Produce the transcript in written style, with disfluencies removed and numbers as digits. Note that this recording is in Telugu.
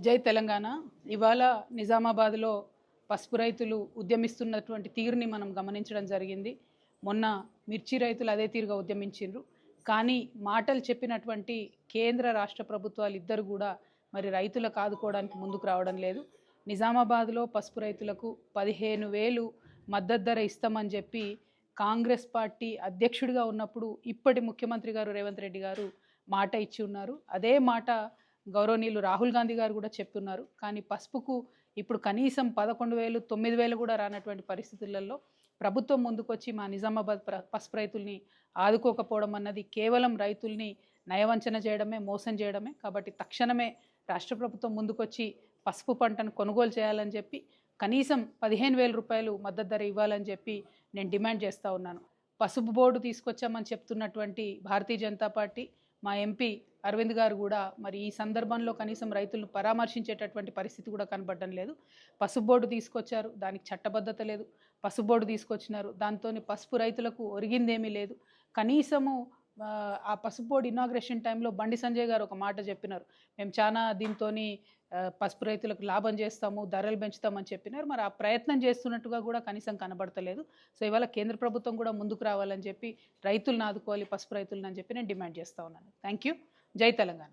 జై తెలంగాణ. ఇవాళ నిజామాబాద్లో పసుపు రైతులు ఉద్యమిస్తున్నటువంటి తీరుని మనం గమనించడం జరిగింది. మొన్న మిర్చి రైతులు అదే తీరుగా ఉద్యమించిండ్రు. కానీ మాటలు చెప్పినటువంటి కేంద్ర రాష్ట్ర ప్రభుత్వాలు ఇద్దరు కూడా మరి రైతులకు ఆదుకోవడానికి ముందుకు రావడం లేదు. నిజామాబాద్లో పసుపు రైతులకు 15,000 మద్దతు ధర ఇస్తామని చెప్పి కాంగ్రెస్ పార్టీ అధ్యక్షుడిగా ఉన్నప్పుడు ఇప్పటి ముఖ్యమంత్రి గారు రేవంత్ రెడ్డి గారు మాట ఇచ్చి ఉన్నారు. అదే మాట గౌరవనీయులు రాహుల్ గాంధీ గారు కూడా చెప్తున్నారు. కానీ పసుపుకు ఇప్పుడు కనీసం 11,000, 9,000 కూడా రానటువంటి పరిస్థితులలో ప్రభుత్వం ముందుకొచ్చి మా నిజామాబాద్ పసుపు రైతుల్ని ఆదుకోకపోవడం అన్నది కేవలం రైతుల్ని నయవంచన చేయడమే, మోసం చేయడమే. కాబట్టి తక్షణమే రాష్ట్ర ప్రభుత్వం ముందుకొచ్చి పసుపు పంటను కొనుగోలు చేయాలని చెప్పి కనీసం 15,000 రూపాయలు మద్దతు ధర ఇవ్వాలని చెప్పి నేను డిమాండ్ చేస్తూ ఉన్నాను. పసుపు బోర్డు తీసుకొచ్చామని చెప్తున్నటువంటి భారతీయ జనతా పార్టీ మా ఎంపీ అరవింద్ గారు కూడా మరి ఈ సందర్భంలో కనీసం రైతులను పరామర్శించేటటువంటి పరిస్థితి కూడా కనబడడం లేదు. పసుపు బోర్డు తీసుకొచ్చారు, దానికి చట్టబద్ధత లేదు. పసుపు బోర్డు తీసుకొచ్చినారు, దాంతో పసుపు రైతులకు ఒరిగిందేమీ లేదు. కనీసము ఆ పసుపు బోర్డు ఇనాగ్రేషన్ టైంలో బండి సంజయ్ గారు ఒక మాట చెప్పినారు, మేము చాలా దీంతో పసుపు రైతులకు లాభం చేస్తాము, ధరలు పెంచుతామని చెప్పినారు. మరి ఆ ప్రయత్నం చేస్తున్నట్టుగా కూడా కనీసం కనబడతలేదు. సో ఇవాళ కేంద్ర ప్రభుత్వం కూడా ముందుకు రావాలని చెప్పి రైతులను ఆదుకోవాలి, పసుపు రైతులను అని చెప్పి నేను డిమాండ్ చేస్తూ ఉన్నాను. Thank you. జై తెలంగాణ.